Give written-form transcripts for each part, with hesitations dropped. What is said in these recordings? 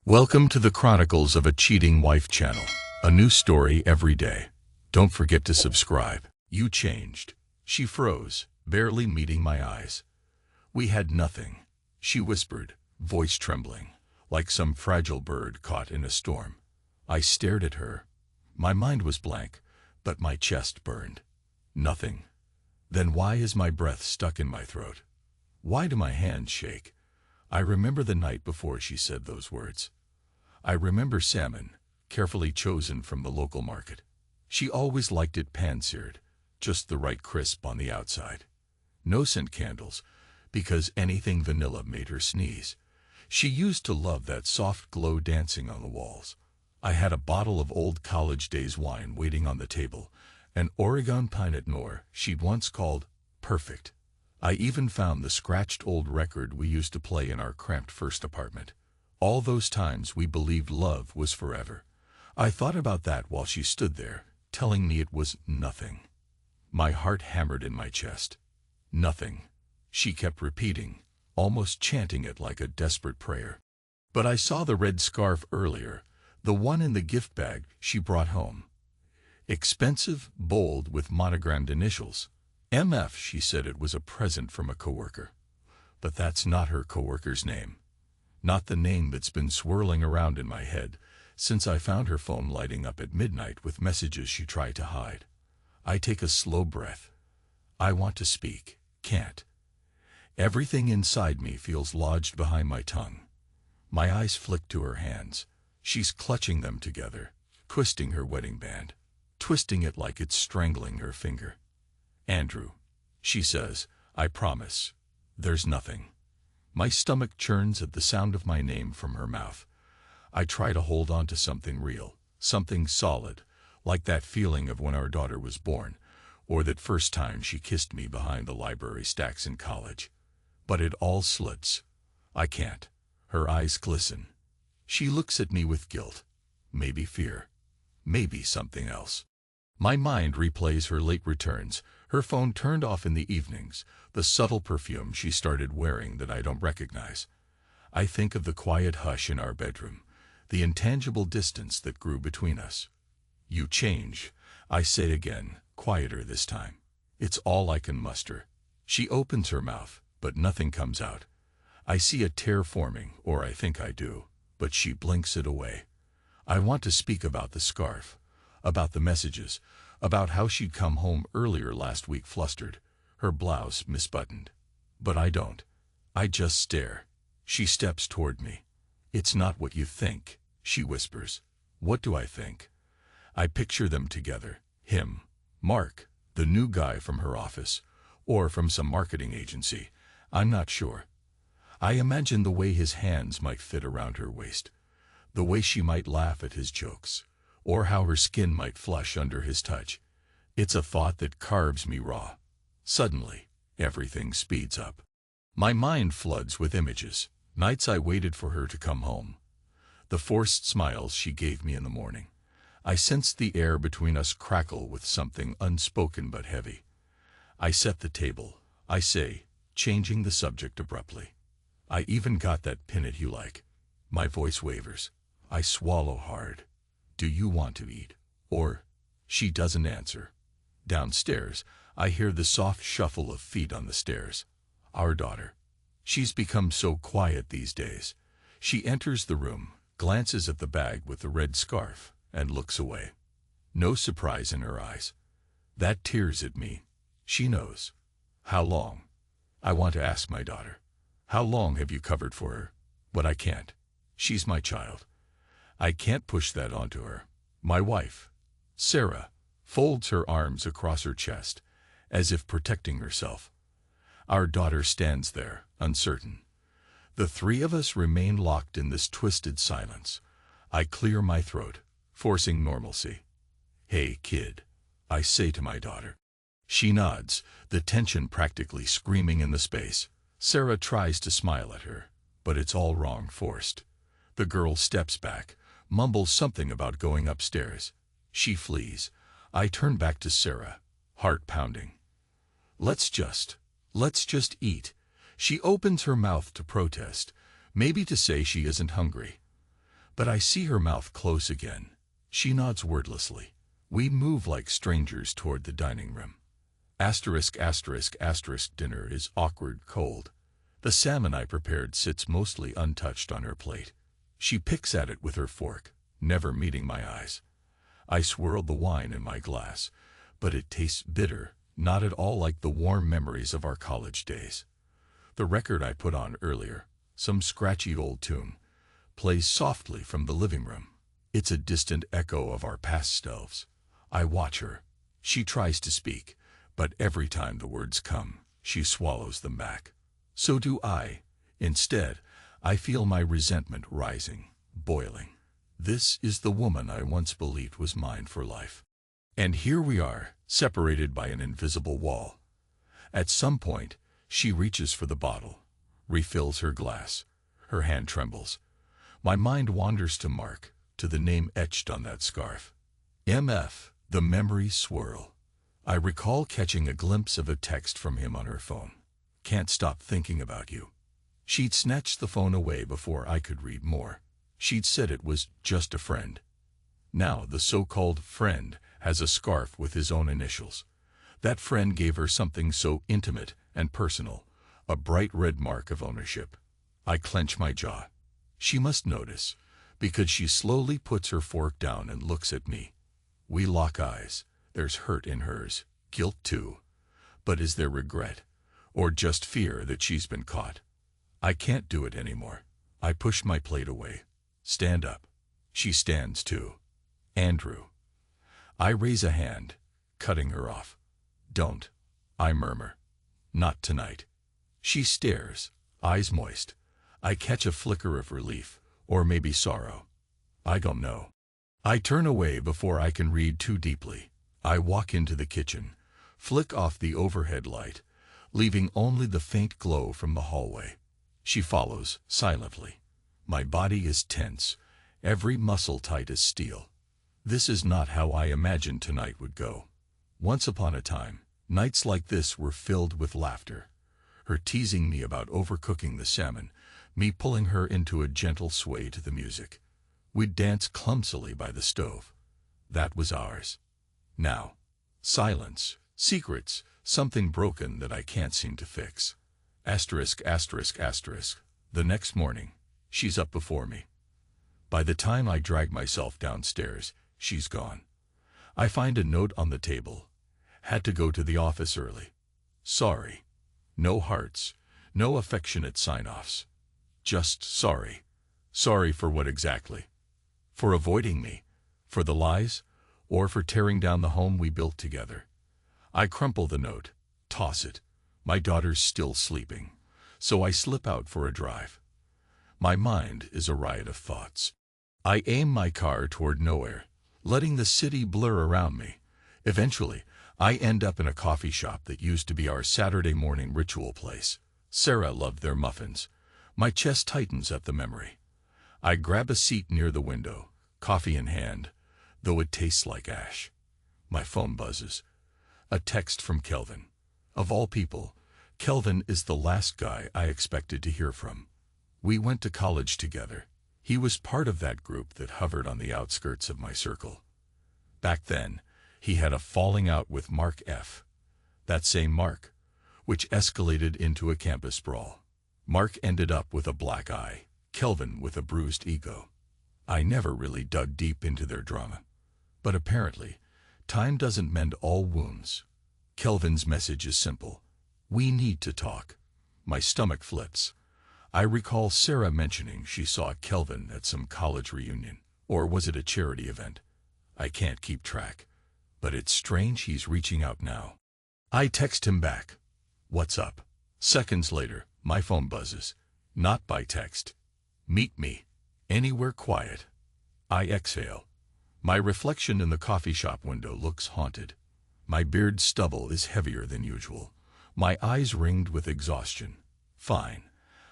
Welcome to the Chronicles of a Cheating Wife channel. A new story every day. Don't forget to subscribe. You changed. She froze, barely meeting my eyes. We had nothing, she whispered, voice trembling, like some fragile bird caught in a storm. I stared at her. My mind was blank, but my chest burned. Nothing. Then why is my breath stuck in my throat? Why do my hands shake? I remember the night before she said those words. I remember salmon, carefully chosen from the local market. She always liked it pan-seared, just the right crisp on the outside. No scent candles, because anything vanilla made her sneeze. She used to love that soft glow dancing on the walls. I had a bottle of old college days wine waiting on the table, an Oregon Pinot Noir she'd once called perfect. I even found the scratched old record we used to play in our cramped first apartment. All those times we believed love was forever. I thought about that while she stood there, telling me it was nothing. My heart hammered in my chest. Nothing. She kept repeating, almost chanting it like a desperate prayer. But I saw the red scarf earlier, the one in the gift bag she brought home. Expensive, bold, with monogrammed initials. MF, she said it was a present from a coworker. But that's not her coworker's name. Not the name that's been swirling around in my head since I found her phone lighting up at midnight with messages she tried to hide. I take a slow breath. I want to speak, can't. Everything inside me feels lodged behind my tongue. My eyes flick to her hands. She's clutching them together, twisting her wedding band, twisting it like it's strangling her finger. Andrew, she says, I promise. There's nothing. My stomach churns at the sound of my name from her mouth. I try to hold on to something real, something solid, like that feeling of when our daughter was born, or that first time she kissed me behind the library stacks in college. But it all slits. I can't. Her eyes glisten. She looks at me with guilt, maybe fear, maybe something else. My mind replays her late returns, her phone turned off in the evenings, the subtle perfume she started wearing that I don't recognize. I think of the quiet hush in our bedroom, the intangible distance that grew between us. You change, I say again, quieter this time. It's all I can muster. She opens her mouth, but nothing comes out. I see a tear forming, or I think I do, but she blinks it away. I want to speak about the scarf, about the messages, about how she'd come home earlier last week flustered, her blouse misbuttoned. But I don't. I just stare. She steps toward me. It's not what you think, she whispers. What do I think? I picture them together. Him, Mark, the new guy from her office, or from some marketing agency. I'm not sure. I imagine the way his hands might fit around her waist, the way she might laugh at his jokes, or how her skin might flush under his touch. It's a thought that carves me raw. Suddenly, everything speeds up. My mind floods with images, nights I waited for her to come home, the forced smiles she gave me in the morning. I sensed the air between us crackle with something unspoken but heavy. I set the table, I say, changing the subject abruptly. I even got that pin you like. My voice wavers. I swallow hard. Do you want to eat? Or, she doesn't answer. Downstairs, I hear the soft shuffle of feet on the stairs. Our daughter. She's become so quiet these days. She enters the room, glances at the bag with the red scarf, and looks away. No surprise in her eyes. That tears at me. She knows. How long? I want to ask my daughter. How long have you covered for her? But I can't. She's my child. I can't push that onto her. My wife, Sarah, folds her arms across her chest, as if protecting herself. Our daughter stands there, uncertain. The three of us remain locked in this twisted silence. I clear my throat, forcing normalcy. Hey, kid, I say to my daughter. She nods, the tension practically screaming in the space. Sarah tries to smile at her, but it's all wrong, forced. The girl steps back, mumbles something about going upstairs. She flees. I turn back to Sarah, heart pounding. Let's just eat. She opens her mouth to protest, maybe to say she isn't hungry. But I see her mouth close again. She nods wordlessly. We move like strangers toward the dining room. Asterisk, asterisk, asterisk, dinner is awkward, cold. The salmon I prepared sits mostly untouched on her plate. She picks at it with her fork, never meeting my eyes. I swirl the wine in my glass, but it tastes bitter, not at all like the warm memories of our college days. The record I put on earlier, some scratchy old tune, plays softly from the living room. It's a distant echo of our past selves. I watch her. She tries to speak, but every time the words come, she swallows them back. So do I. Instead, I feel my resentment rising, boiling. This is the woman I once believed was mine for life. And here we are, separated by an invisible wall. At some point, she reaches for the bottle, refills her glass. Her hand trembles. My mind wanders to Mark, to the name etched on that scarf. MF, the memories swirl. I recall catching a glimpse of a text from him on her phone. Can't stop thinking about you. She'd snatched the phone away before I could read more. She'd said it was just a friend. Now the so-called friend has a scarf with his own initials. That friend gave her something so intimate and personal, a bright red mark of ownership. I clench my jaw. She must notice, because she slowly puts her fork down and looks at me. We lock eyes. There's hurt in hers, guilt too. But is there regret, or just fear that she's been caught? I can't do it anymore. I push my plate away. Stand up. She stands too. Andrew. I raise a hand, cutting her off. Don't. I murmur. Not tonight. She stares, eyes moist. I catch a flicker of relief, or maybe sorrow. I don't know. I turn away before I can read too deeply. I walk into the kitchen, flick off the overhead light, leaving only the faint glow from the hallway. She follows, silently. My body is tense, every muscle tight as steel. This is not how I imagined tonight would go. Once upon a time, nights like this were filled with laughter. Her teasing me about overcooking the salmon, me pulling her into a gentle sway to the music. We'd dance clumsily by the stove. That was ours. Now, silence, secrets, something broken that I can't seem to fix. Asterisk, asterisk, asterisk. The next morning, she's up before me. By the time I drag myself downstairs, she's gone. I find a note on the table. Had to go to the office early. Sorry. No hearts, no affectionate sign-offs. Just sorry. Sorry for what exactly? For avoiding me? For the lies? Or for tearing down the home we built together? I crumple the note, toss it. My daughter's still sleeping, so I slip out for a drive. My mind is a riot of thoughts. I aim my car toward nowhere, letting the city blur around me. Eventually, I end up in a coffee shop that used to be our Saturday morning ritual place. Sarah loved their muffins. My chest tightens at the memory. I grab a seat near the window, coffee in hand, though it tastes like ash. My phone buzzes. A text from Kelvin. Of all people, Kelvin is the last guy I expected to hear from. We went to college together. He was part of that group that hovered on the outskirts of my circle. Back then, he had a falling out with Mark F. That same Mark, which escalated into a campus brawl. Mark ended up with a black eye, Kelvin with a bruised ego. I never really dug deep into their drama. But apparently, time doesn't mend all wounds. Kelvin's message is simple. We need to talk. My stomach flips. I recall Sarah mentioning she saw Kelvin at some college reunion. Or was it a charity event? I can't keep track. But it's strange he's reaching out now. I text him back. What's up? Seconds later, my phone buzzes. Not by text. Meet me. Anywhere quiet. I exhale. My reflection in the coffee shop window looks haunted. My beard stubble is heavier than usual. My eyes ringed with exhaustion. Fine.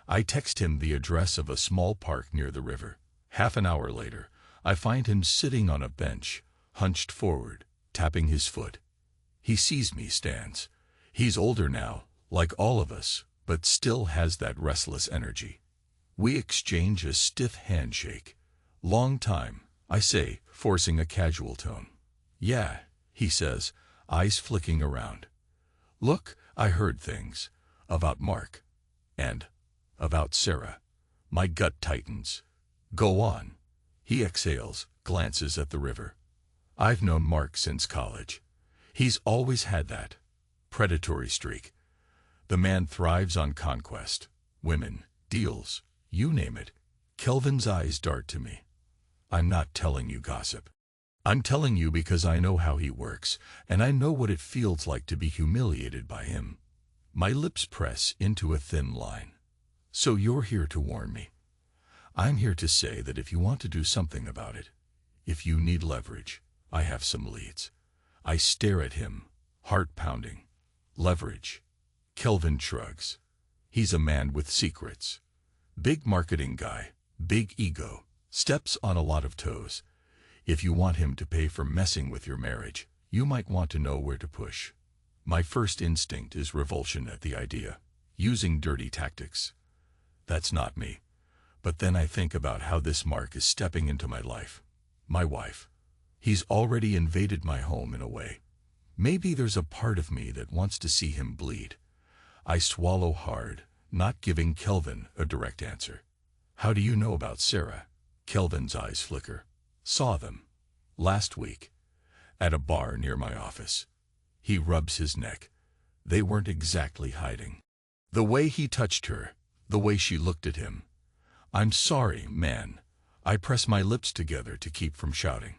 I text him the address of a small park near the river. Half an hour later, I find him sitting on a bench, hunched forward, tapping his foot. He sees me, stands. He's older now, like all of us, but still has that restless energy. We exchange a stiff handshake. Long time, I say, forcing a casual tone. Yeah, he says, eyes flicking around. Look, I heard things. About Mark. And about Sarah. My gut tightens. Go on. He exhales, glances at the river. I've known Mark since college. He's always had that predatory streak. The man thrives on conquest, women, deals, you name it. Kelvin's eyes dart to me. I'm not telling you gossip. I'm telling you because I know how he works, and I know what it feels like to be humiliated by him. My lips press into a thin line. So you're here to warn me. I'm here to say that if you want to do something about it, if you need leverage, I have some leads. I stare at him, heart pounding. Leverage. Kelvin shrugs. He's a man with secrets. Big marketing guy, big ego, steps on a lot of toes. If you want him to pay for messing with your marriage, you might want to know where to push. My first instinct is revulsion at the idea, using dirty tactics. That's not me. But then I think about how this Mark is stepping into my life. My wife. He's already invaded my home in a way. Maybe there's a part of me that wants to see him bleed. I swallow hard, not giving Kelvin a direct answer. How do you know about Sarah? Kelvin's eyes flicker. Saw them. Last week. At a bar near my office. He rubs his neck. They weren't exactly hiding. The way he touched her, the way she looked at him. I'm sorry, man. I press my lips together to keep from shouting.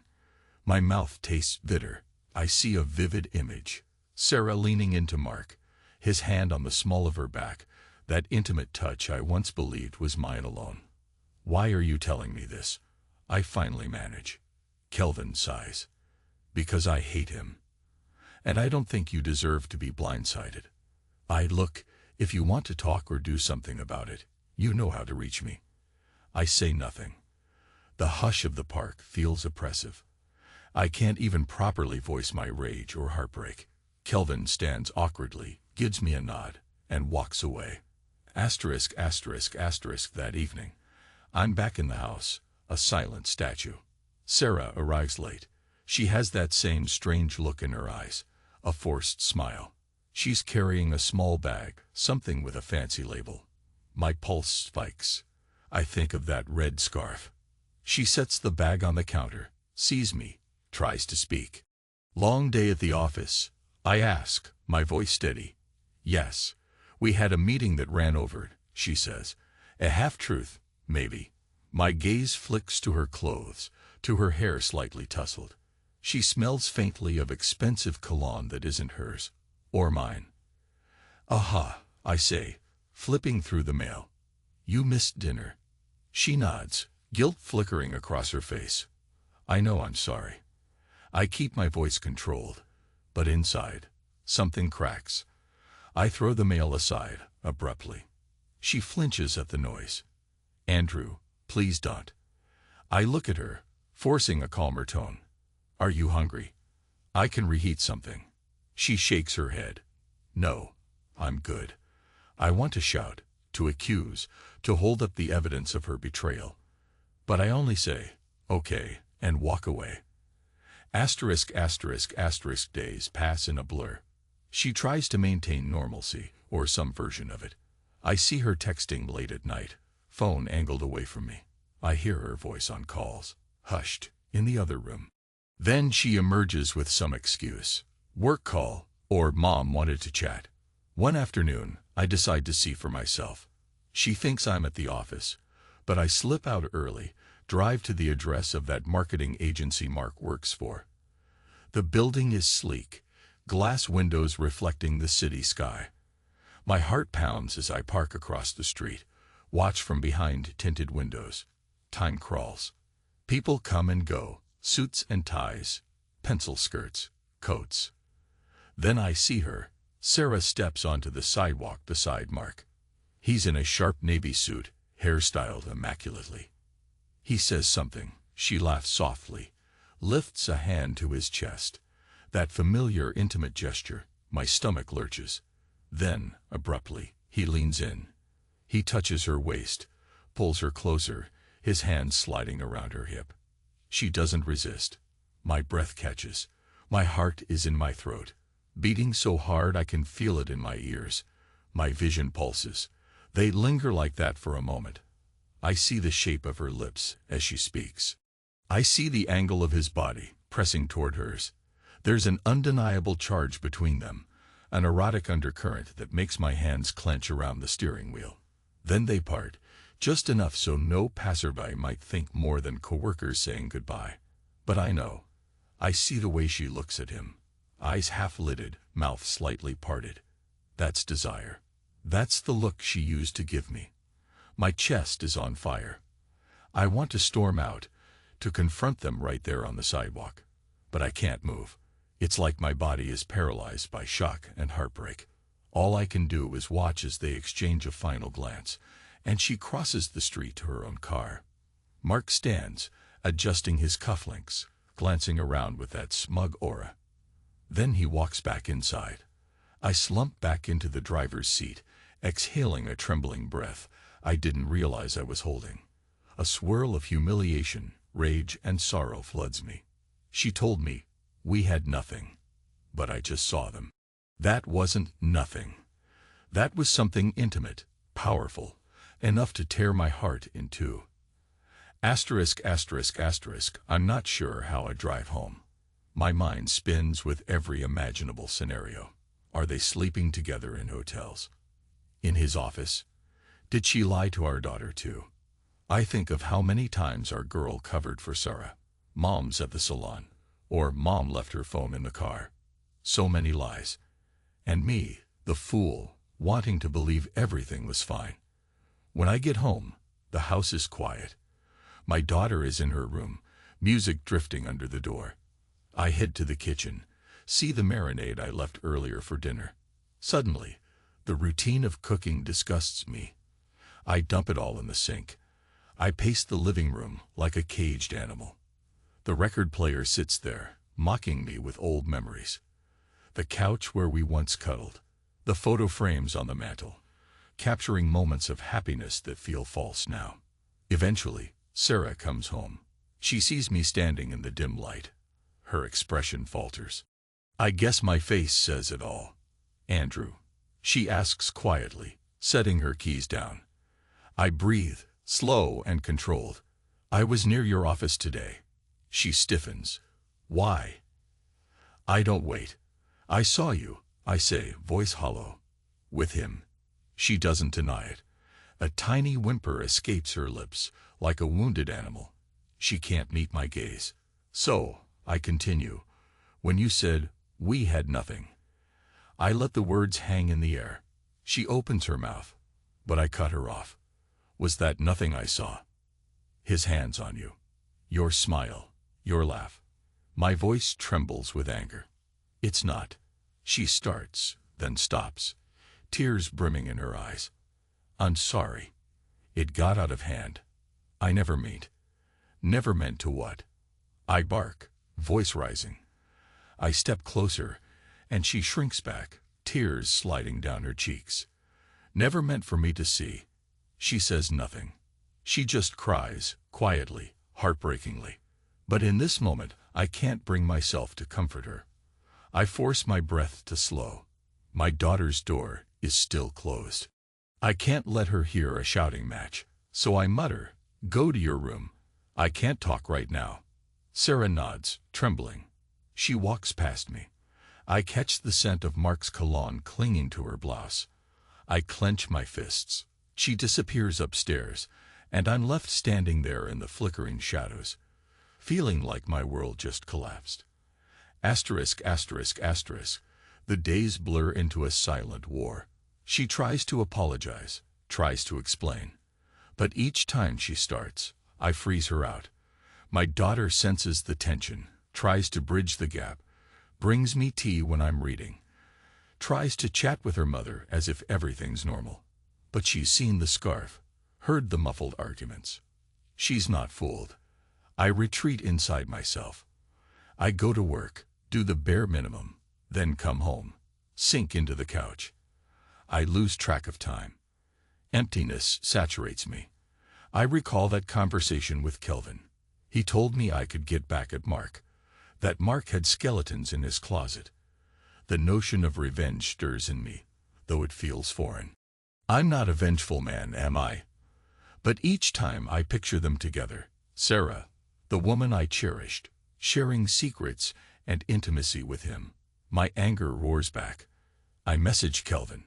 My mouth tastes bitter. I see a vivid image. Sarah leaning into Mark, his hand on the small of her back, that intimate touch I once believed was mine alone. Why are you telling me this? I finally manage. Kelvin sighs. Because I hate him. And I don't think you deserve to be blindsided. Look, if you want to talk or do something about it, you know how to reach me. I say nothing. The hush of the park feels oppressive. I can't even properly voice my rage or heartbreak. Kelvin stands awkwardly, gives me a nod, and walks away. That evening. I'm back in the house, a silent statue. Sarah arrives late. She has that same strange look in her eyes, a forced smile. She's carrying a small bag, something with a fancy label. My pulse spikes. I think of that red scarf. She sets the bag on the counter, sees me, tries to speak. Long day at the office, I ask, my voice steady. Yes, we had a meeting that ran over, she says. A half-truth, maybe. My gaze flicks to her clothes, to her hair slightly tousled. She smells faintly of expensive cologne that isn't hers, or mine. Aha, I say, flipping through the mail. You missed dinner. She nods, guilt flickering across her face. I know I'm sorry. I keep my voice controlled, but inside, something cracks. I throw the mail aside, abruptly. She flinches at the noise. Andrew, please don't. I look at her, forcing a calmer tone. Are you hungry? I can reheat something. She shakes her head. No, I'm good. I want to shout, to accuse, to hold up the evidence of her betrayal. But I only say, okay, and walk away. Days pass in a blur. She tries to maintain normalcy, or some version of it. I see her texting late at night, phone angled away from me. I hear her voice on calls, hushed, in the other room. Then she emerges with some excuse. Work call, or mom wanted to chat. One afternoon, I decide to see for myself. She thinks I'm at the office, but I slip out early, drive to the address of that marketing agency Mark works for. The building is sleek, glass windows reflecting the city sky. My heart pounds as I park across the street, watch from behind tinted windows. Time crawls. People come and go, suits and ties, pencil skirts, coats. Then I see her. Sarah steps onto the sidewalk beside Mark. He's in a sharp navy suit, hairstyled immaculately. He says something. She laughs softly, lifts a hand to his chest. That familiar, intimate gesture. My stomach lurches. Then, abruptly, he leans in. He touches her waist, pulls her closer, his hand sliding around her hip. She doesn't resist. My breath catches. My heart is in my throat, beating so hard I can feel it in my ears. My vision pulses. They linger like that for a moment. I see the shape of her lips as she speaks. I see the angle of his body pressing toward hers. There's an undeniable charge between them, an erotic undercurrent that makes my hands clench around the steering wheel. Then they part, just enough so no passerby might think more than coworkers saying goodbye. But I know. I see the way she looks at him. Eyes half-lidded, mouth slightly parted. That's desire. That's the look she used to give me. My chest is on fire. I want to storm out, to confront them right there on the sidewalk. But I can't move. It's like my body is paralyzed by shock and heartbreak. All I can do is watch as they exchange a final glance, and she crosses the street to her own car. Mark stands, adjusting his cufflinks, glancing around with that smug aura. Then he walks back inside. I slump back into the driver's seat, exhaling a trembling breath I didn't realize I was holding. A swirl of humiliation, rage, and sorrow floods me. She told me we had nothing, but I just saw them. That wasn't nothing. That was something intimate, powerful, enough to tear my heart in two. Asterisk, asterisk, asterisk, I'm not sure how I drive home. My mind spins with every imaginable scenario. Are they sleeping together in hotels? In his office? Did she lie to our daughter too? I think of how many times our girl covered for Sarah. Mom's at the salon, or Mom left her phone in the car. So many lies. And me, the fool, wanting to believe everything was fine. When I get home, the house is quiet. My daughter is in her room, music drifting under the door. I head to the kitchen, see the marinade I left earlier for dinner. Suddenly, the routine of cooking disgusts me. I dump it all in the sink. I pace the living room like a caged animal. The record player sits there, mocking me with old memories. The couch where we once cuddled. The photo frames on the mantel, capturing moments of happiness that feel false now. Eventually, Sarah comes home. She sees me standing in the dim light. Her expression falters. I guess my face says it all. Andrew, she asks quietly, setting her keys down. I breathe, slow and controlled. I was near your office today. She stiffens. Why? I don't wait. I saw you, I say, voice hollow. With him. She doesn't deny it. A tiny whimper escapes her lips, like a wounded animal. She can't meet my gaze. So, I continue, when you said, we had nothing. I let the words hang in the air. She opens her mouth, but I cut her off. Was that nothing I saw? His hands on you. Your smile. Your laugh. My voice trembles with anger. It's not. She starts, then stops, tears brimming in her eyes. I'm sorry. It got out of hand. I never meant. Never meant to what? I bark, voice rising. I step closer, and she shrinks back, tears sliding down her cheeks. Never meant for me to see. She says nothing. She just cries, quietly, heartbreakingly. But in this moment, I can't bring myself to comfort her. I force my breath to slow. My daughter's door is still closed. I can't let her hear a shouting match, so I mutter, go to your room. I can't talk right now. Sarah nods, trembling. She walks past me. I catch the scent of Mark's cologne clinging to her blouse. I clench my fists. She disappears upstairs, and I'm left standing there in the flickering shadows, feeling like my world just collapsed. Asterisk, asterisk, asterisk. The days blur into a silent war. She tries to apologize, tries to explain. But each time she starts, I freeze her out. My daughter senses the tension, tries to bridge the gap, brings me tea when I'm reading, tries to chat with her mother as if everything's normal. But she's seen the scarf, heard the muffled arguments. She's not fooled. I retreat inside myself. I go to work, do the bare minimum, then come home, sink into the couch. I lose track of time. Emptiness saturates me. I recall that conversation with Kelvin. He told me I could get back at Mark, that Mark had skeletons in his closet. The notion of revenge stirs in me, though it feels foreign. I'm not a vengeful man, am I? But each time I picture them together, Sarah, the woman I cherished, sharing secrets and intimacy with him, my anger roars back. I message Kelvin.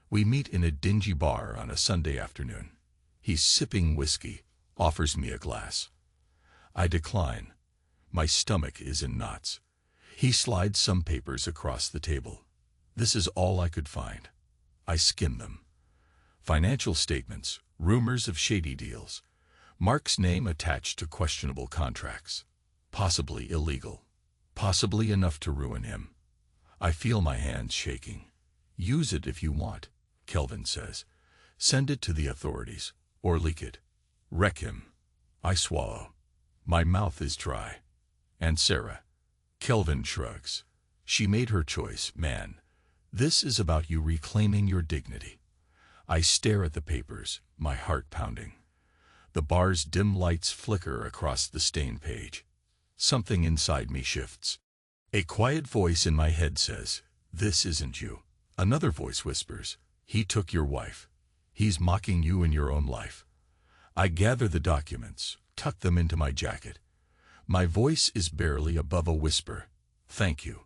We meet in a dingy bar on a Sunday afternoon. He's sipping whiskey, offers me a glass. I decline. My stomach is in knots. He slides some papers across the table. This is all I could find. I skim them. Financial statements, rumors of shady deals, Mark's name attached to questionable contracts, possibly illegal, possibly enough to ruin him. I feel my hands shaking. Use it if you want, Kelvin says. Send it to the authorities, or leak it. Wreck him. I swallow. My mouth is dry. And Sarah? Kelvin shrugs. She made her choice, man. This is about you reclaiming your dignity. I stare at the papers, my heart pounding. The bar's dim lights flicker across the stained page. Something inside me shifts. A quiet voice in my head says, "This isn't you." Another voice whispers, "He took your wife. He's mocking you in your own life." I gather the documents, tuck them into my jacket. My voice is barely above a whisper. "Thank you."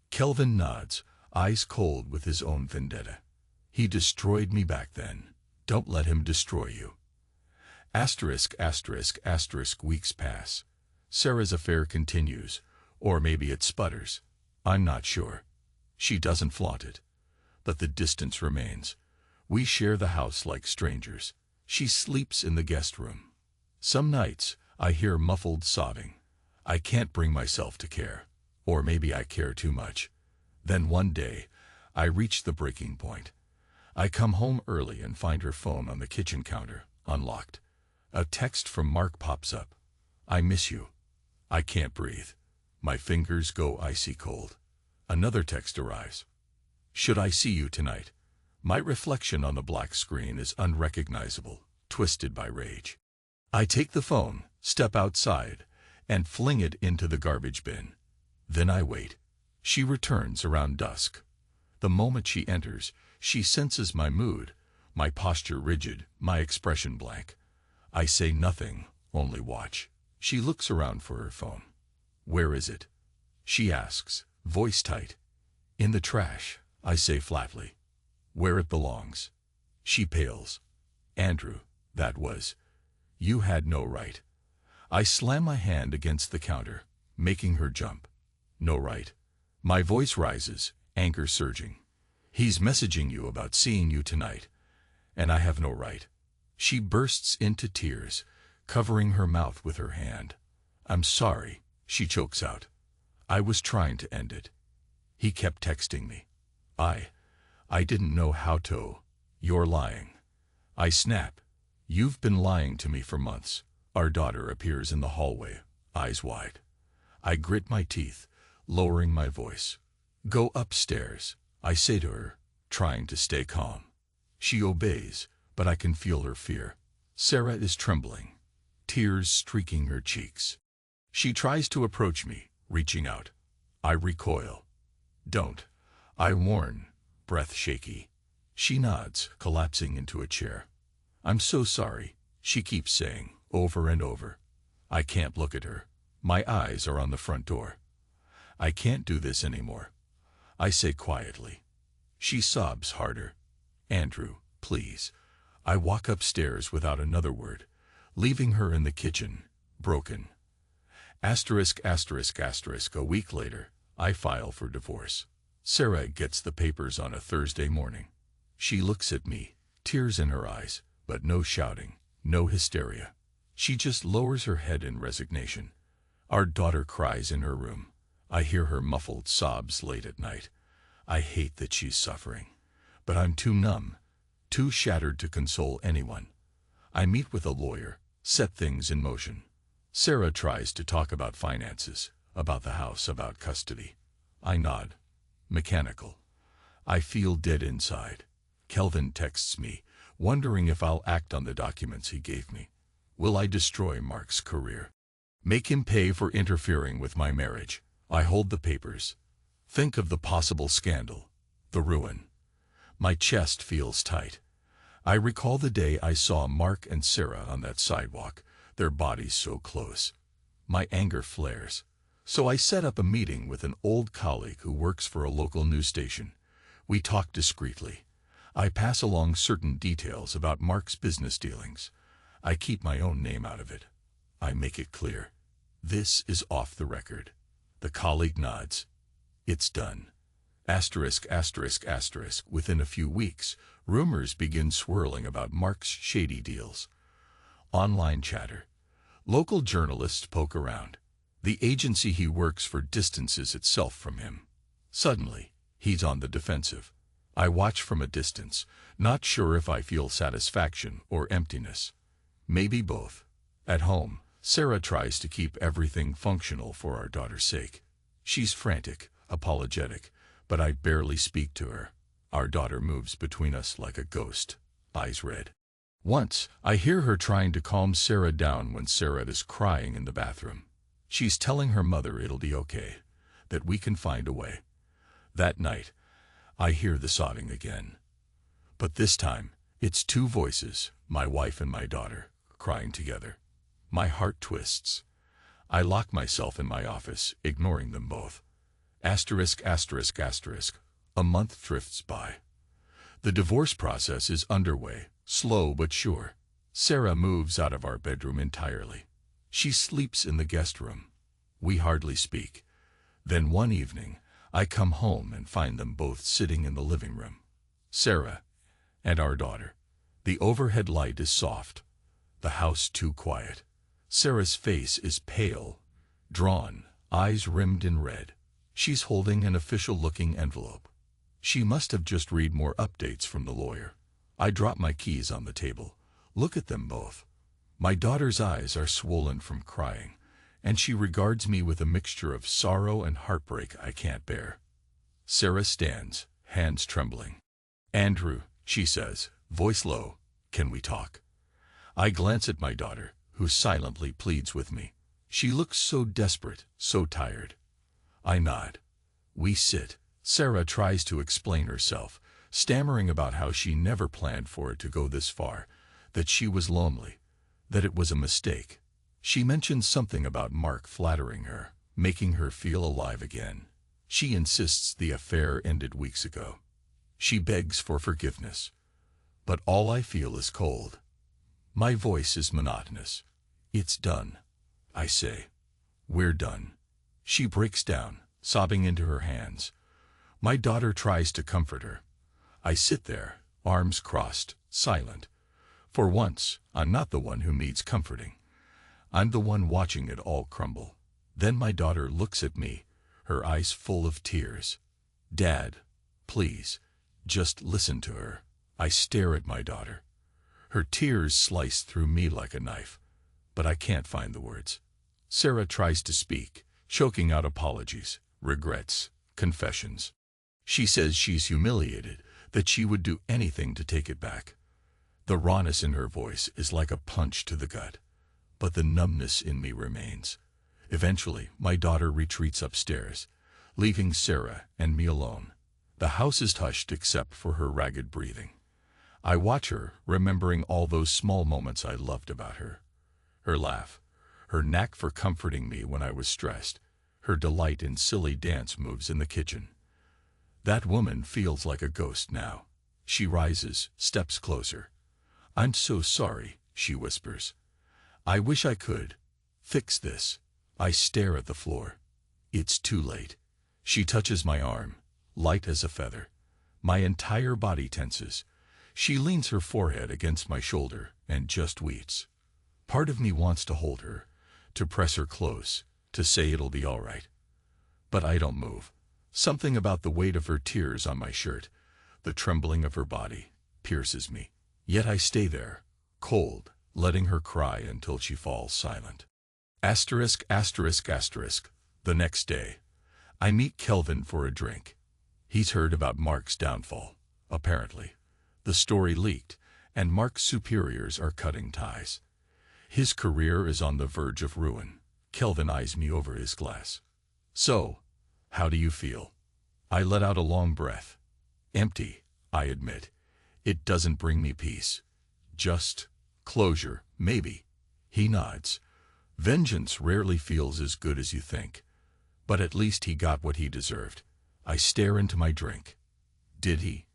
Kelvin nods, eyes cold with his own vendetta. He destroyed me back then. Don't let him destroy you. Asterisk, asterisk, asterisk. Weeks pass. Sarah's affair continues, or maybe it sputters. I'm not sure. She doesn't flaunt it. But the distance remains. We share the house like strangers. She sleeps in the guest room. Some nights, I hear muffled sobbing. I can't bring myself to care. Or maybe I care too much. Then one day, I reach the breaking point. I come home early and find her phone on the kitchen counter, unlocked. A text from Mark pops up. "I miss you." I can't breathe. My fingers go icy cold. Another text arrives. "Should I see you tonight?" My reflection on the black screen is unrecognizable, twisted by rage. I take the phone, step outside, and fling it into the garbage bin. Then I wait. She returns around dusk. The moment she enters, she senses my mood, my posture rigid, my expression blank. I say nothing, only watch. She looks around for her phone. "Where is it?" she asks, voice tight. "In the trash," I say flatly. "Where it belongs." She pales. "Andrew, that was. You had no right." I slam my hand against the counter, making her jump. "No right." My voice rises, anger surging. "He's messaging you about seeing you tonight, and I have no right." She bursts into tears, covering her mouth with her hand. "I'm sorry," she chokes out. "I was trying to end it. He kept texting me. I didn't know how to. You're lying." I snap. "You've been lying to me for months." Our daughter appears in the hallway, eyes wide. I grit my teeth, lowering my voice. "Go upstairs," I say to her, trying to stay calm. She obeys, but I can feel her fear. Sarah is trembling, tears streaking her cheeks. She tries to approach me, reaching out. I recoil. "Don't," I warn, breath shaky. She nods, collapsing into a chair. "I'm so sorry," she keeps saying, over and over. I can't look at her. My eyes are on the front door. "I can't do this anymore," I say quietly. She sobs harder. "Andrew, please." I walk upstairs without another word, leaving her in the kitchen, broken. Asterisk, asterisk, asterisk. A week later, I file for divorce. Sarah gets the papers on a Thursday morning. She looks at me, tears in her eyes, but no shouting, no hysteria. She just lowers her head in resignation. Our daughter cries in her room. I hear her muffled sobs late at night. I hate that she's suffering. But I'm too numb, too shattered to console anyone. I meet with a lawyer, set things in motion. Sarah tries to talk about finances, about the house, about custody. I nod. Mechanical. I feel dead inside. Kelvin texts me, wondering if I'll act on the documents he gave me. Will I destroy Mark's career? Make him pay for interfering with my marriage? I hold the papers. Think of the possible scandal, the ruin. My chest feels tight. I recall the day I saw Mark and Sarah on that sidewalk, their bodies so close. My anger flares. So I set up a meeting with an old colleague who works for a local news station. We talk discreetly. I pass along certain details about Mark's business dealings. I keep my own name out of it. I make it clear. This is off the record. The colleague nods. It's done. Asterisk, asterisk, asterisk. Within a few weeks, rumors begin swirling about Mark's shady deals. Online chatter. Local journalists poke around. The agency he works for distances itself from him. Suddenly, he's on the defensive. I watch from a distance, not sure if I feel satisfaction or emptiness. Maybe both. At home, Sarah tries to keep everything functional for our daughter's sake. She's frantic, apologetic, but I barely speak to her. Our daughter moves between us like a ghost, eyes red. Once, I hear her trying to calm Sarah down when Sarah is crying in the bathroom. She's telling her mother it'll be okay, that we can find a way. That night, I hear the sobbing again. But this time, it's two voices, my wife and my daughter, crying together. My heart twists. I lock myself in my office, ignoring them both. Asterisk, asterisk, asterisk. A month drifts by. The divorce process is underway, slow but sure. Sarah moves out of our bedroom entirely. She sleeps in the guest room. We hardly speak. Then one evening, I come home and find them both sitting in the living room. Sarah and our daughter. The overhead light is soft. The house too quiet. Sarah's face is pale, drawn, eyes rimmed in red. She's holding an official-looking envelope. She must have just read more updates from the lawyer. I drop my keys on the table. Look at them both. My daughter's eyes are swollen from crying, and she regards me with a mixture of sorrow and heartbreak I can't bear. Sarah stands, hands trembling. "Andrew," she says, voice low, "can we talk?" I glance at my daughter, who silently pleads with me. She looks so desperate, so tired. I nod. We sit. Sarah tries to explain herself, stammering about how she never planned for it to go this far, that she was lonely, that it was a mistake. She mentions something about Mark flattering her, making her feel alive again. She insists the affair ended weeks ago. She begs for forgiveness. But all I feel is cold. My voice is monotonous. "It's done," I say. "We're done." She breaks down, sobbing into her hands. My daughter tries to comfort her. I sit there, arms crossed, silent. For once, I'm not the one who needs comforting. I'm the one watching it all crumble. Then my daughter looks at me, her eyes full of tears. "Dad, please, just listen to her." I stare at my daughter. Her tears slice through me like a knife, but I can't find the words. Sarah tries to speak, choking out apologies, regrets, confessions. She says she's humiliated, that she would do anything to take it back. The rawness in her voice is like a punch to the gut, but the numbness in me remains. Eventually, my daughter retreats upstairs, leaving Sarah and me alone. The house is hushed except for her ragged breathing. I watch her, remembering all those small moments I loved about her. Her laugh, her knack for comforting me when I was stressed, her delight in silly dance moves in the kitchen. That woman feels like a ghost now. She rises, steps closer. "I'm so sorry," she whispers. "I wish I could fix this." I stare at the floor. It's too late. She touches my arm, light as a feather. My entire body tenses. She leans her forehead against my shoulder and just weeps. Part of me wants to hold her, to press her close, to say it'll be all right. But I don't move. Something about the weight of her tears on my shirt, the trembling of her body, pierces me. Yet I stay there, cold, letting her cry until she falls silent. Asterisk, asterisk, asterisk. The next day, I meet Kelvin for a drink. He's heard about Mark's downfall, apparently. The story leaked, and Mark's superiors are cutting ties. His career is on the verge of ruin. Kelvin eyes me over his glass. So, how do you feel? I let out a long breath. Empty, I admit. It doesn't bring me peace. Just closure, maybe. He nods. Vengeance rarely feels as good as you think. But at least he got what he deserved. I stare into my drink. Did he?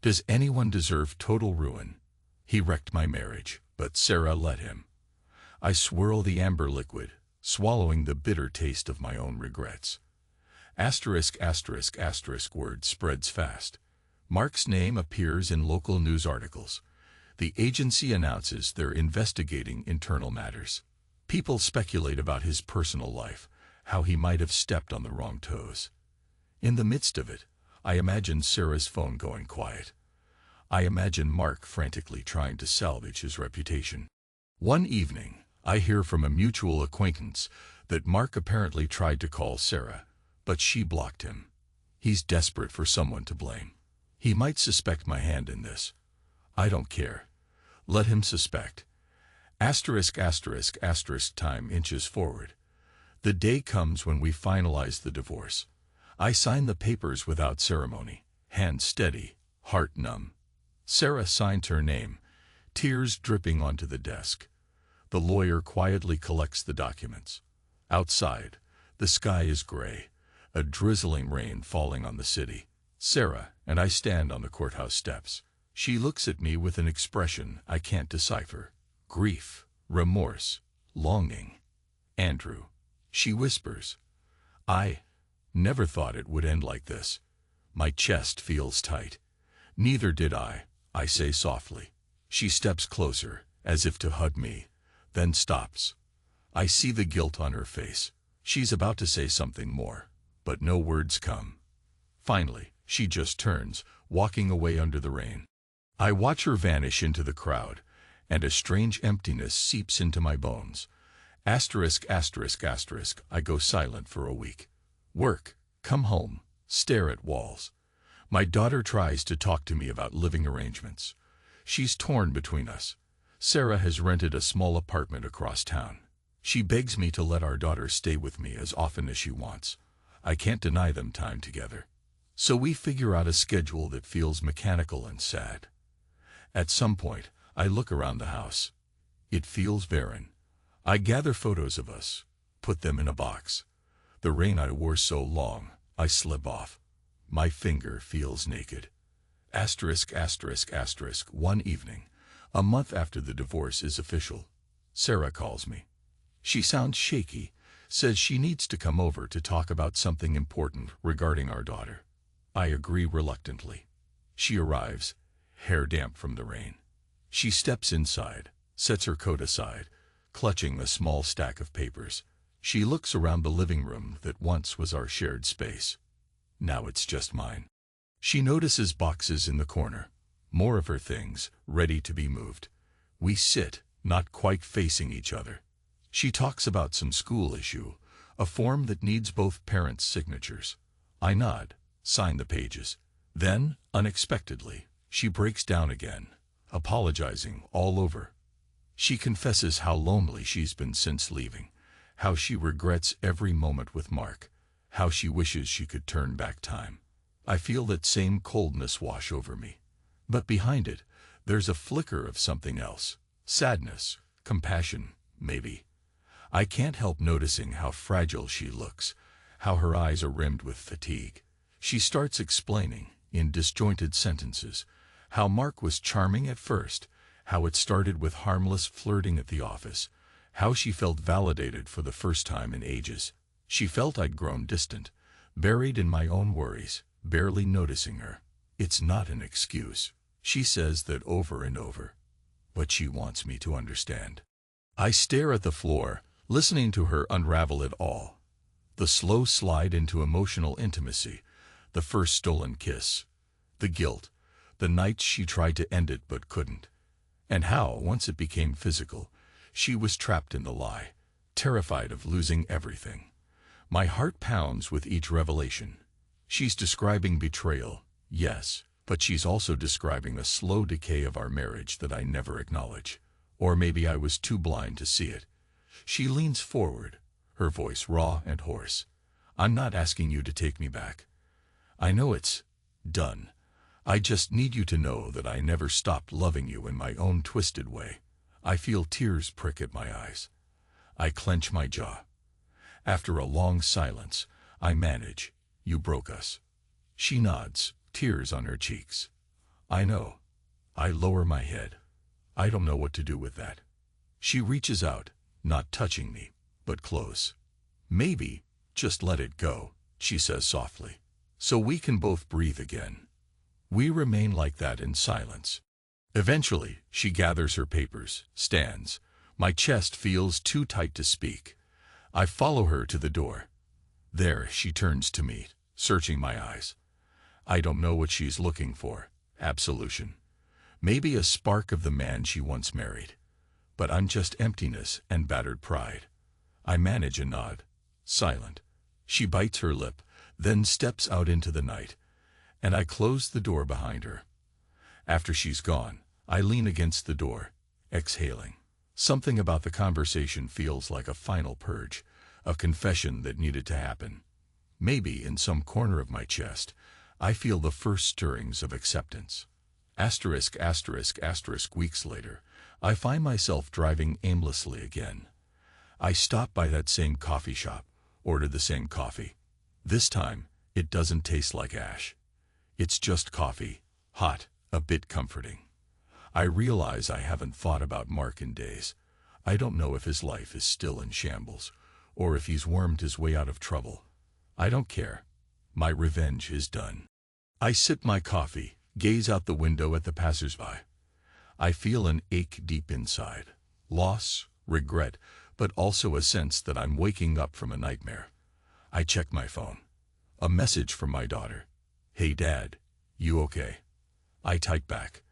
Does anyone deserve total ruin? He wrecked my marriage, but Sarah let him. I swirl the amber liquid, swallowing the bitter taste of my own regrets. Asterisk, asterisk, asterisk word spreads fast. Mark's name appears in local news articles. The agency announces they're investigating internal matters. People speculate about his personal life, how he might have stepped on the wrong toes. In the midst of it, I imagine Sarah's phone going quiet. I imagine Mark frantically trying to salvage his reputation. One evening, I hear from a mutual acquaintance that Mark apparently tried to call Sarah, but she blocked him. He's desperate for someone to blame. He might suspect my hand in this. I don't care. Let him suspect. Asterisk, asterisk, asterisk time inches forward. The day comes when we finalize the divorce. I sign the papers without ceremony, hands steady, heart numb. Sarah signs her name, tears dripping onto the desk. The lawyer quietly collects the documents. Outside, the sky is gray, a drizzling rain falling on the city. Sarah and I stand on the courthouse steps. She looks at me with an expression I can't decipher. Grief, remorse, longing. Andrew, she whispers. I never thought it would end like this. My chest feels tight. Neither did I say softly. She steps closer, as if to hug me, then stops. I see the guilt on her face. She's about to say something more, but no words come. Finally, she just turns, walking away under the rain. I watch her vanish into the crowd, and a strange emptiness seeps into my bones. Asterisk, asterisk, asterisk, I go silent for a week. Work, come home, stare at walls. My daughter tries to talk to me about living arrangements. She's torn between us. Sarah has rented a small apartment across town. She begs me to let our daughter stay with me as often as she wants. I can't deny them time together. So we figure out a schedule that feels mechanical and sad. At some point, I look around the house. It feels barren. I gather photos of us, put them in a box. The rain I wore so long, I slip off. My finger feels naked. Asterisk, asterisk, asterisk, one evening, a month after the divorce is official, Sarah calls me. She sounds shaky, says she needs to come over to talk about something important regarding our daughter. I agree reluctantly. She arrives, hair damp from the rain. She steps inside, sets her coat aside, clutching a small stack of papers. She looks around the living room that once was our shared space. Now it's just mine. She notices boxes in the corner, more of her things, ready to be moved. We sit, not quite facing each other. She talks about some school issue, a form that needs both parents' signatures. I nod, sign the pages. Then, unexpectedly, she breaks down again, apologizing all over. She confesses how lonely she's been since leaving, how she regrets every moment with Mark, how she wishes she could turn back time. I feel that same coldness wash over me. But behind it, there's a flicker of something else. Sadness, compassion, maybe. I can't help noticing how fragile she looks, how her eyes are rimmed with fatigue. She starts explaining, in disjointed sentences, how Mark was charming at first, how it started with harmless flirting at the office, how she felt validated for the first time in ages. She felt I'd grown distant, buried in my own worries, barely noticing her. It's not an excuse. She says that over and over. But she wants me to understand. I stare at the floor, listening to her unravel it all. The slow slide into emotional intimacy, the first stolen kiss, the guilt, the nights she tried to end it but couldn't. And how, once it became physical, she was trapped in the lie, terrified of losing everything. My heart pounds with each revelation. She's describing betrayal, yes, but she's also describing a slow decay of our marriage that I never acknowledge. Or maybe I was too blind to see it. She leans forward, her voice raw and hoarse. I'm not asking you to take me back. I know it's done. I just need you to know that I never stopped loving you in my own twisted way. I feel tears prick at my eyes. I clench my jaw. After a long silence, I manage. You broke us. She nods, tears on her cheeks. I know. I lower my head. I don't know what to do with that. She reaches out, not touching me, but close. Maybe, just let it go, she says softly, so we can both breathe again. We remain like that in silence. Eventually, she gathers her papers, stands. My chest feels too tight to speak. I follow her to the door. There, she turns to me, searching my eyes. I don't know what she's looking for. Absolution. Maybe a spark of the man she once married. But I'm just emptiness and battered pride. I manage a nod. Silent. She bites her lip, then steps out into the night, and I close the door behind her. After she's gone, I lean against the door, exhaling. Something about the conversation feels like a final purge, a confession that needed to happen. Maybe in some corner of my chest, I feel the first stirrings of acceptance. Weeks later, I find myself driving aimlessly again. I stop by that same coffee shop, order the same coffee. This time, it doesn't taste like ash. It's just coffee, hot, a bit comforting. I realize I haven't thought about Mark in days. I don't know if his life is still in shambles, or if he's wormed his way out of trouble. I don't care. My revenge is done. I sip my coffee, gaze out the window at the passersby. I feel an ache deep inside. Loss, regret, but also a sense that I'm waking up from a nightmare. I check my phone. A message from my daughter. Hey Dad, you okay? I type back.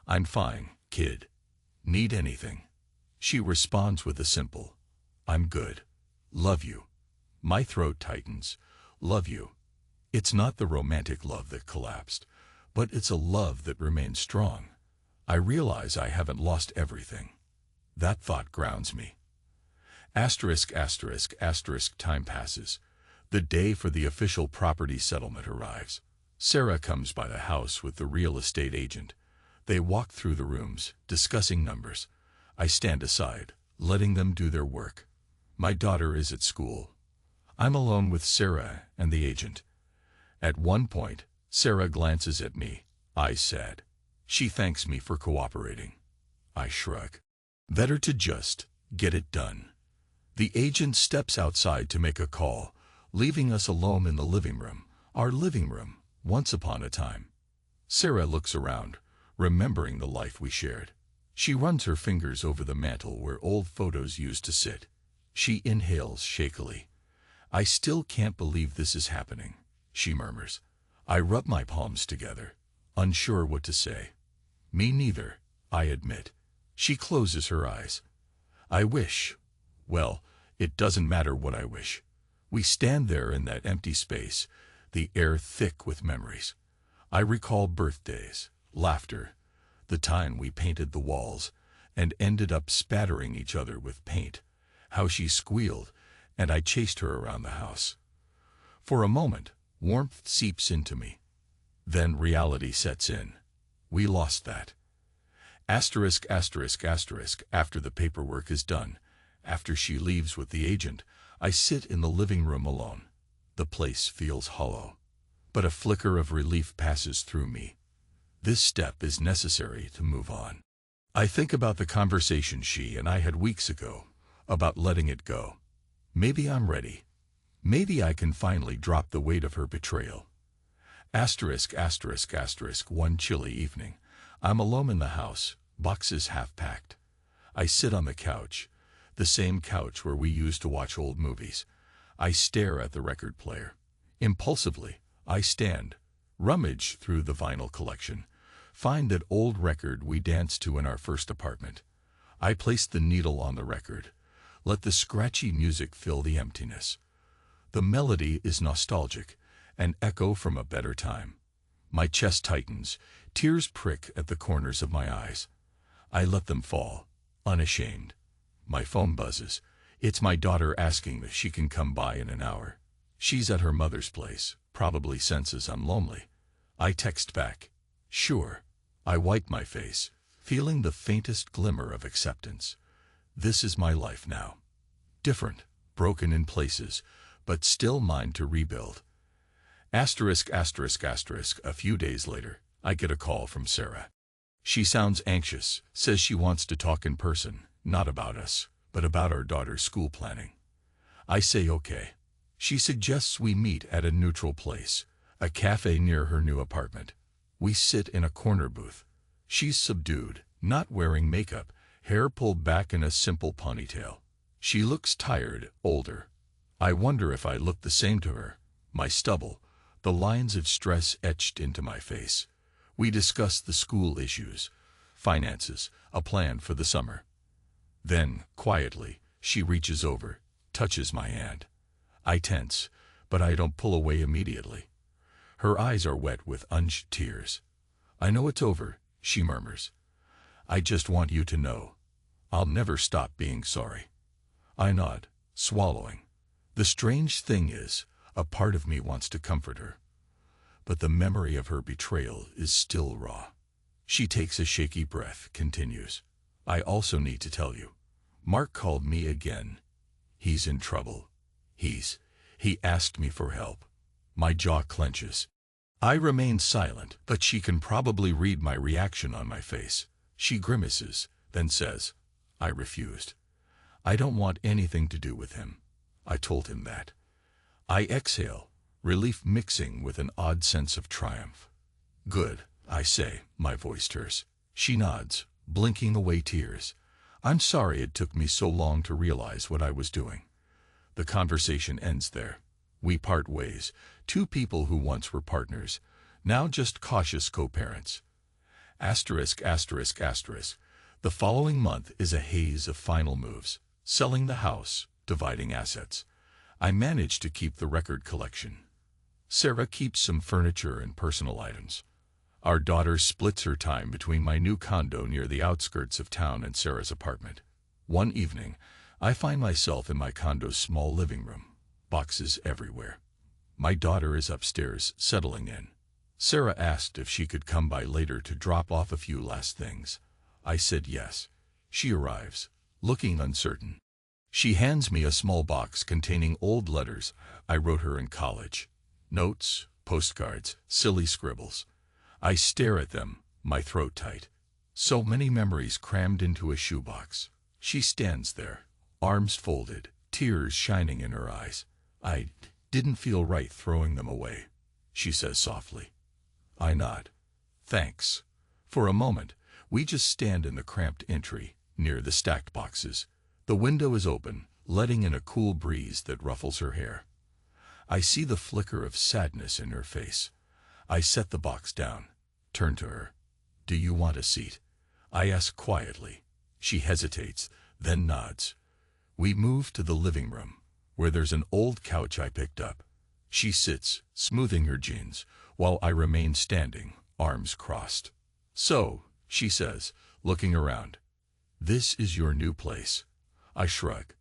I'm fine, kid. Need anything? She responds with a simple, I'm good. Love you. My throat tightens. Love you. It's not the romantic love that collapsed, but it's a love that remains strong. I realize I haven't lost everything. That thought grounds me. Time passes. The day for the official property settlement arrives. Sarah comes by the house with the real estate agent. They walk through the rooms, discussing numbers. I stand aside, letting them do their work. My daughter is at school. I'm alone with Sarah and the agent. At one point, Sarah glances at me, eyes sad. She thanks me for cooperating. I shrug. Better to just get it done. The agent steps outside to make a call, leaving us alone in the living room, our living room, once upon a time. Sarah looks around, remembering the life we shared. She runs her fingers over the mantel where old photos used to sit. She inhales shakily. I still can't believe this is happening, she murmurs. I rub my palms together, unsure what to say. Me neither, I admit. She closes her eyes. I wish. Well, it doesn't matter what I wish. We stand there in that empty space, the air thick with memories. I recall birthdays, laughter, the time we painted the walls and ended up spattering each other with paint, how she squealed and I chased her around the house. For a moment, warmth seeps into me. Then reality sets in. We lost that. After the paperwork is done, after she leaves with the agent, I sit in the living room alone. The place feels hollow. But a flicker of relief passes through me. This step is necessary to move on. I think about the conversation she and I had weeks ago, about letting it go. Maybe I'm ready. Maybe I can finally drop the weight of her betrayal. One chilly evening. I'm alone in the house, boxes half packed. I sit on the couch, the same couch where we used to watch old movies. I stare at the record player. Impulsively, I stand, rummage through the vinyl collection, find that old record we danced to in our first apartment. I place the needle on the record, let the scratchy music fill the emptiness. The melody is nostalgic, an echo from a better time. My chest tightens, tears prick at the corners of my eyes. I let them fall, unashamed. My phone buzzes. It's my daughter asking if she can come by in an hour. She's at her mother's place, probably senses I'm lonely. I text back, sure. I wipe my face, feeling the faintest glimmer of acceptance. This is my life now. Different, broken in places, but still mine to rebuild. Asterisk, asterisk, asterisk. A few days later, I get a call from Sarah. She sounds anxious, says she wants to talk in person, not about us, but about our daughter's school planning. I say okay. She suggests we meet at a neutral place, a cafe near her new apartment. We sit in a corner booth. She's subdued, not wearing makeup, hair pulled back in a simple ponytail. She looks tired, older. I wonder if I look the same to her. My stubble, the lines of stress etched into my face. We discuss the school issues, finances, a plan for the summer. Then, quietly, she reaches over, touches my hand. I tense, but I don't pull away immediately. Her eyes are wet with unshed tears. I know it's over, she murmurs. I just want you to know. I'll never stop being sorry. I nod, swallowing. The strange thing is, a part of me wants to comfort her. But the memory of her betrayal is still raw. She takes a shaky breath, continues. I also need to tell you. Mark called me again. He's in trouble. He asked me for help. My jaw clenches. I remain silent, but she can probably read my reaction on my face. She grimaces, then says, I refused. I don't want anything to do with him. I told him that. I exhale, relief mixing with an odd sense of triumph. Good, I say, my voice terse. She nods, blinking away tears. I'm sorry it took me so long to realize what I was doing. The conversation ends there. We part ways, two people who once were partners, now just cautious co-parents. Asterisk, asterisk, asterisk. The following month is a haze of final moves. Selling the house, dividing assets. I managed to keep the record collection. Sarah keeps some furniture and personal items. Our daughter splits her time between my new condo near the outskirts of town and Sarah's apartment. One evening, I find myself in my condo's small living room. Boxes everywhere. My daughter is upstairs, settling in. Sarah asked if she could come by later to drop off a few last things. I said yes. She arrives, looking uncertain. She hands me a small box containing old letters I wrote her in college. Notes, postcards, silly scribbles. I stare at them, my throat tight. So many memories crammed into a shoebox. She stands there, arms folded, tears shining in her eyes. I didn't feel right throwing them away, she says softly. I nod. Thanks. For a moment, we just stand in the cramped entry, near the stacked boxes. The window is open, letting in a cool breeze that ruffles her hair. I see the flicker of sadness in her face. I set the box down, turn to her. Do you want a seat? I ask quietly. She hesitates, then nods. We move to the living room, where there's an old couch I picked up. She sits, smoothing her jeans, while I remain standing, arms crossed. So, she says, looking around. This is your new place. I shrug.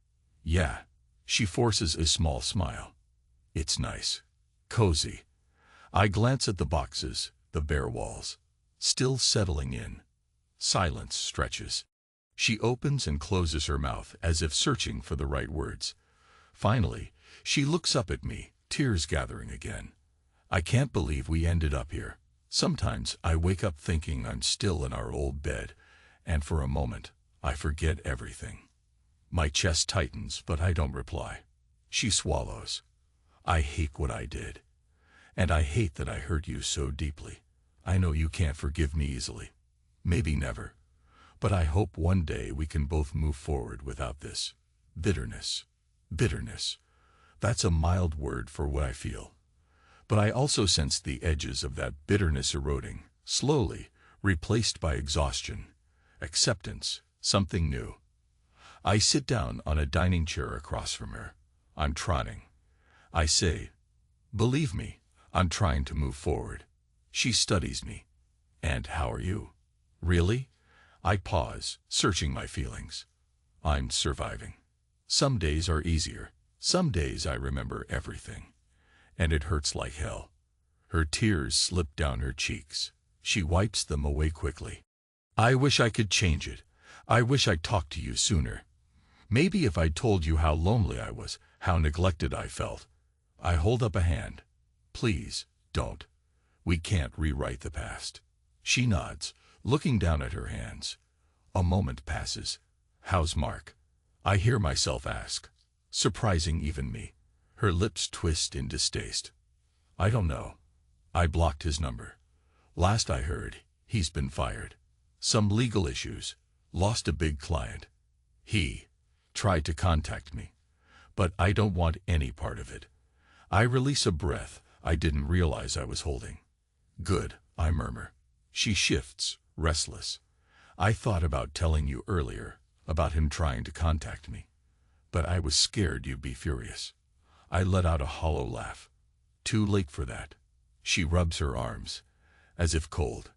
Yeah. She forces a small smile. It's nice. Cozy. I glance at the boxes, the bare walls. Still settling in. Silence stretches. She opens and closes her mouth as if searching for the right words. Finally, she looks up at me, tears gathering again. I can't believe we ended up here. Sometimes I wake up thinking I'm still in our old bed, and for a moment, I forget everything. My chest tightens, but I don't reply. She swallows. I hate what I did. And I hate that I hurt you so deeply. I know you can't forgive me easily. Maybe never. But I hope one day we can both move forward without this. Bitterness. Bitterness. That's a mild word for what I feel. But I also sense the edges of that bitterness eroding, slowly, replaced by exhaustion, acceptance, something new. I sit down on a dining chair across from her. I'm trotting. I say, believe me, I'm trying to move forward. She studies me. And how are you? Really? I pause, searching my feelings. I'm surviving. Some days are easier. Some days I remember everything. And it hurts like hell. Her tears slip down her cheeks. She wipes them away quickly. I wish I could change it. I wish I'd talked to you sooner. Maybe if I'd told you how lonely I was, how neglected I felt. I hold up a hand. Please, don't. We can't rewrite the past. She nods, looking down at her hands. A moment passes. How's Mark? I hear myself ask, surprising even me. Her lips twist in distaste. I don't know. I blocked his number. Last I heard, he's been fired. Some legal issues. Lost a big client. He tried to contact me, but I don't want any part of it. I release a breath I didn't realize I was holding. Good, I murmur. She shifts, restless. I thought about telling you earlier, about him trying to contact me, but I was scared you'd be furious. I let out a hollow laugh. Too late for that. She rubs her arms, as if cold.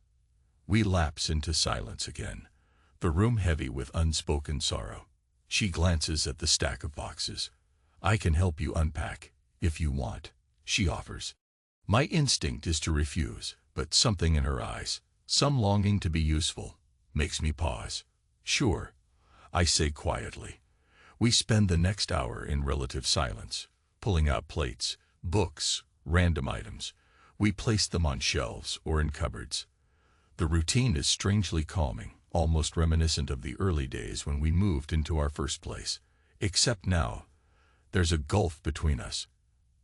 We lapse into silence again, the room heavy with unspoken sorrow. She glances at the stack of boxes. I can help you unpack, if you want, she offers. My instinct is to refuse, but something in her eyes, some longing to be useful, makes me pause. Sure, I say quietly. We spend the next hour in relative silence, pulling out plates, books, random items. We place them on shelves or in cupboards. The routine is strangely calming, almost reminiscent of the early days when we moved into our first place. Except now, there's a gulf between us.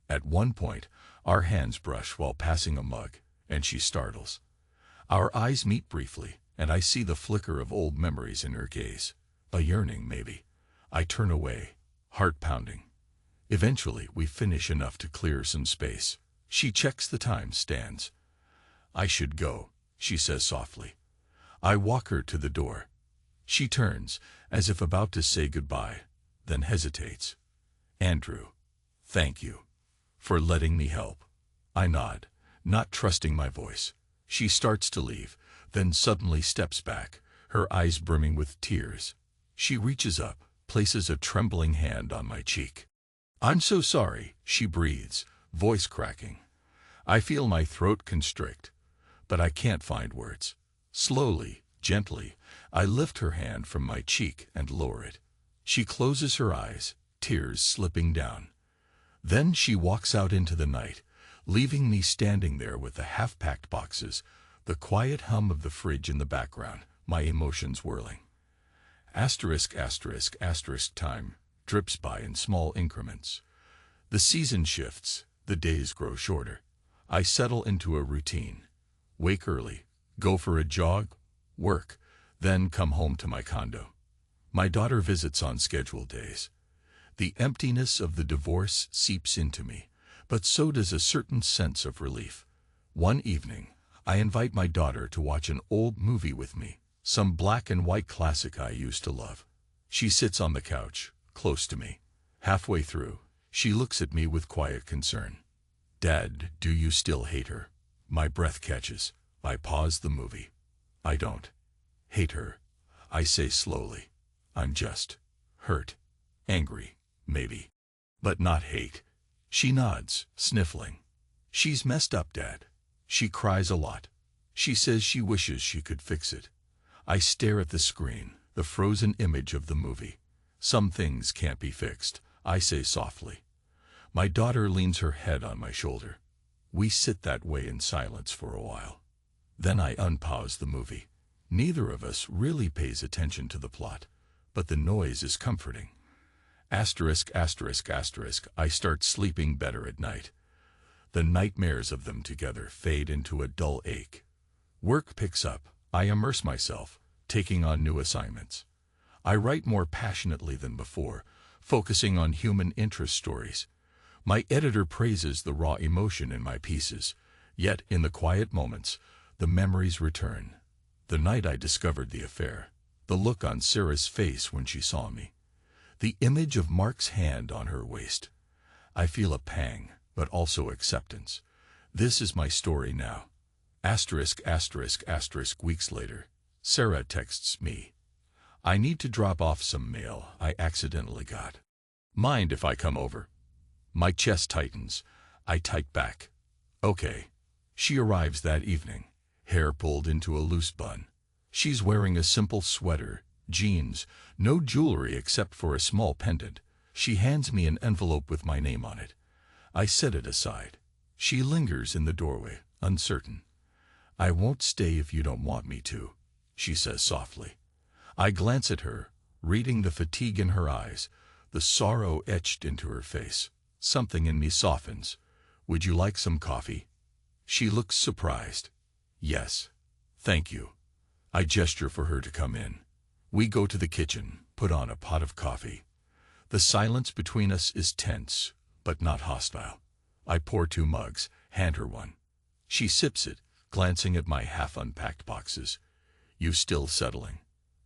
At one point, our hands brush while passing a mug, and she startles. Our eyes meet briefly, and I see the flicker of old memories in her gaze. A yearning, maybe. I turn away, heart pounding. Eventually, we finish enough to clear some space. She checks the time, stands. I should go, she says softly. I walk her to the door. She turns, as if about to say goodbye, then hesitates. Andrew, thank you for letting me help. I nod, not trusting my voice. She starts to leave, then suddenly steps back, her eyes brimming with tears. She reaches up, places a trembling hand on my cheek. I'm so sorry, she breathes, voice cracking. I feel my throat constrict, but I can't find words. Slowly, gently, I lift her hand from my cheek and lower it. She closes her eyes, tears slipping down. Then she walks out into the night, leaving me standing there with the half-packed boxes, the quiet hum of the fridge in the background, my emotions whirling. Asterisk, asterisk, asterisk, time drips by in small increments. The season shifts, the days grow shorter. I settle into a routine. Wake early, go for a jog, work, then come home to my condo. My daughter visits on scheduled days. The emptiness of the divorce seeps into me, but so does a certain sense of relief. One evening, I invite my daughter to watch an old movie with me, some black and white classic I used to love. She sits on the couch, close to me. Halfway through, she looks at me with quiet concern. Dad, do you still hate her? My breath catches. I pause the movie. I don't hate her, I say slowly. I'm just hurt, angry, maybe, but not hate. She nods, sniffling. She's messed up, Dad. She cries a lot. She says she wishes she could fix it. I stare at the screen, the frozen image of the movie. Some things can't be fixed, I say softly. My daughter leans her head on my shoulder. We sit that way in silence for a while. Then I unpause the movie. Neither of us really pays attention to the plot, but the noise is comforting. Asterisk, asterisk, asterisk, I start sleeping better at night. The nightmares of them together fade into a dull ache. Work picks up. I immerse myself, taking on new assignments. I write more passionately than before, focusing on human interest stories. My editor praises the raw emotion in my pieces, yet in the quiet moments, the memories return. The night I discovered the affair, the look on Sarah's face when she saw me, the image of Mark's hand on her waist. I feel a pang, but also acceptance. This is my story now. Asterisk, asterisk, asterisk, weeks later. Sarah texts me. I need to drop off some mail I accidentally got. Mind if I come over? My chest tightens. I type back. Okay. She arrives that evening, hair pulled into a loose bun. She's wearing a simple sweater, jeans, no jewelry except for a small pendant. She hands me an envelope with my name on it. I set it aside. She lingers in the doorway, uncertain. I won't stay if you don't want me to, she says softly. I glance at her, reading the fatigue in her eyes, the sorrow etched into her face. Something in me softens. Would you like some coffee? She looks surprised. Yes. Thank you. I gesture for her to come in. We go to the kitchen, put on a pot of coffee. The silence between us is tense, but not hostile. I pour 2 mugs, hand her one. She sips it, glancing at my half-unpacked boxes. You still settling?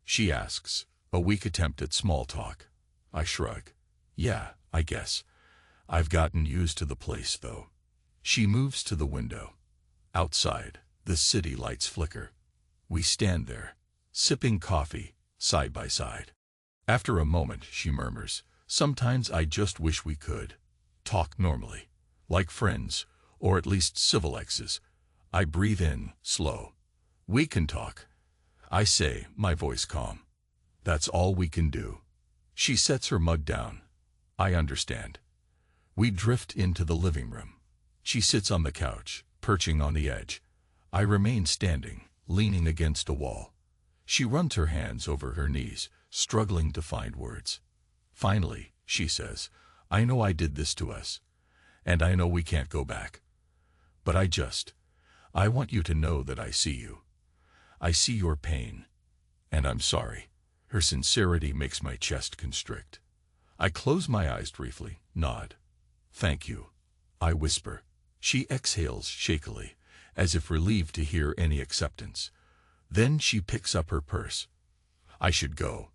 She asks, a weak attempt at small talk. I shrug. Yeah, I guess. I've gotten used to the place, though. She moves to the window. Outside, the city lights flicker. We stand there, sipping coffee, side by side. After a moment, she murmurs, sometimes I just wish we could talk normally, like friends, or at least civil exes. I breathe in, slow. We can talk, I say, my voice calm. That's all we can do. She sets her mug down. I understand. We drift into the living room. She sits on the couch, perching on the edge. I remain standing, leaning against a wall. She runs her hands over her knees, struggling to find words. Finally, she says, I know I did this to us, and I know we can't go back. But I want you to know that I see you. I see your pain, and I'm sorry. Her sincerity makes my chest constrict. I close my eyes briefly, nod. Thank you, I whisper. She exhales shakily, as if relieved to hear any acceptance. Then she picks up her purse. I should go.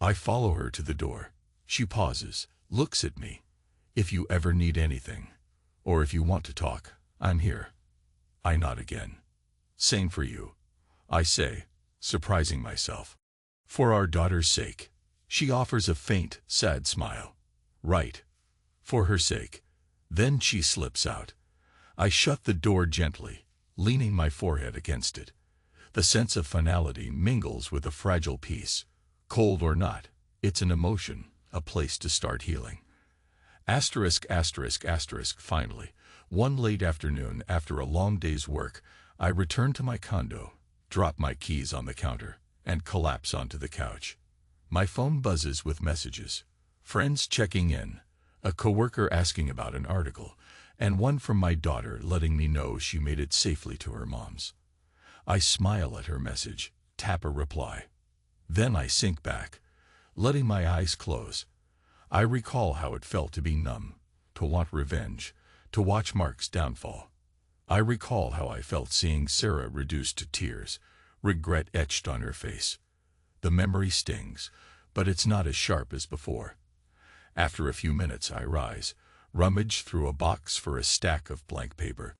I follow her to the door. She pauses, looks at me. If you ever need anything, or if you want to talk, I'm here. I nod again. Same for you, I say, surprising myself. For our daughter's sake. She offers a faint, sad smile. Right. For her sake. Then she slips out. I shut the door gently, leaning my forehead against it. The sense of finality mingles with a fragile peace. Cold or not, it's an emotion, a place to start healing. Finally, one late afternoon after a long day's work, I return to my condo, drop my keys on the counter, and collapse onto the couch. My phone buzzes with messages. Friends checking in, a coworker asking about an article, and one from my daughter letting me know she made it safely to her mom's. I smile at her message, tap a reply. Then I sink back, letting my eyes close. I recall how it felt to be numb, to want revenge, to watch Mark's downfall. I recall how I felt seeing Sarah reduced to tears, regret etched on her face. The memory stings, but it's not as sharp as before. After a few minutes I rise, rummage through a box for a stack of blank paper.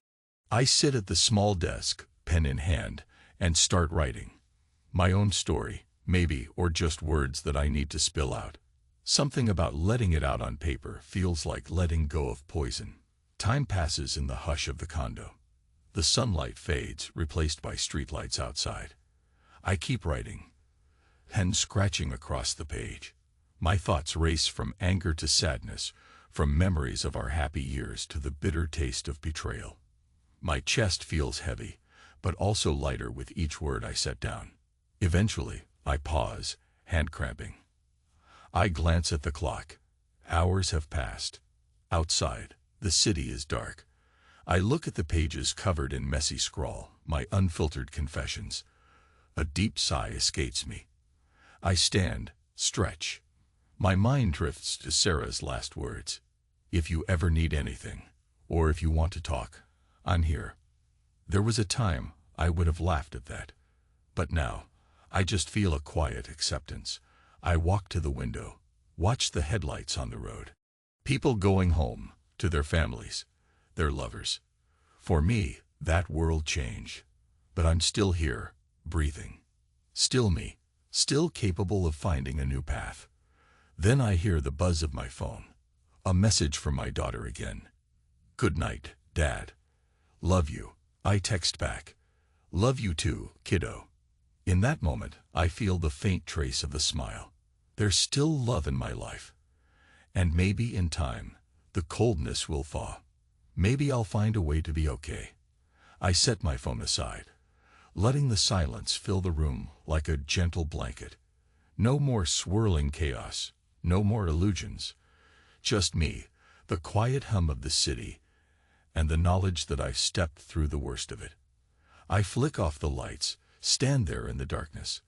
I sit at the small desk, pen in hand, and start writing. My own story, maybe, or just words that I need to spill out. Something about letting it out on paper feels like letting go of poison. Time passes in the hush of the condo. The sunlight fades, replaced by streetlights outside. I keep writing, pen scratching across the page. My thoughts race from anger to sadness, from memories of our happy years to the bitter taste of betrayal. My chest feels heavy, but also lighter with each word I set down. Eventually, I pause, hand cramping. I glance at the clock. Hours have passed. Outside, the city is dark. I look at the pages covered in messy scrawl, my unfiltered confessions. A deep sigh escapes me. I stand, stretch. My mind drifts to Sarah's last words. If you ever need anything, or if you want to talk, I'm here. There was a time I would have laughed at that. But now, I just feel a quiet acceptance. I walk to the window, watch the headlights on the road. People going home, to their families, their lovers. For me, that world changed. But I'm still here, breathing. Still me, still capable of finding a new path. Then I hear the buzz of my phone. A message from my daughter again. "Good night, Dad. Love you." I text back. "Love you too, kiddo." In that moment, I feel the faint trace of the smile. There's still love in my life. And maybe in time, the coldness will thaw. Maybe I'll find a way to be okay. I set my phone aside, letting the silence fill the room like a gentle blanket. No more swirling chaos, no more illusions. Just me, the quiet hum of the city, and the knowledge that I've stepped through the worst of it. I flick off the lights, stand there in the darkness.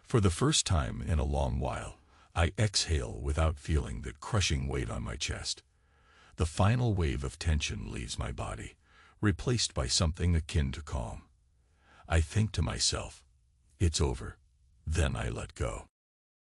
For the first time in a long while, I exhale without feeling that crushing weight on my chest. The final wave of tension leaves my body, replaced by something akin to calm. I think to myself, it's over. Then I let go.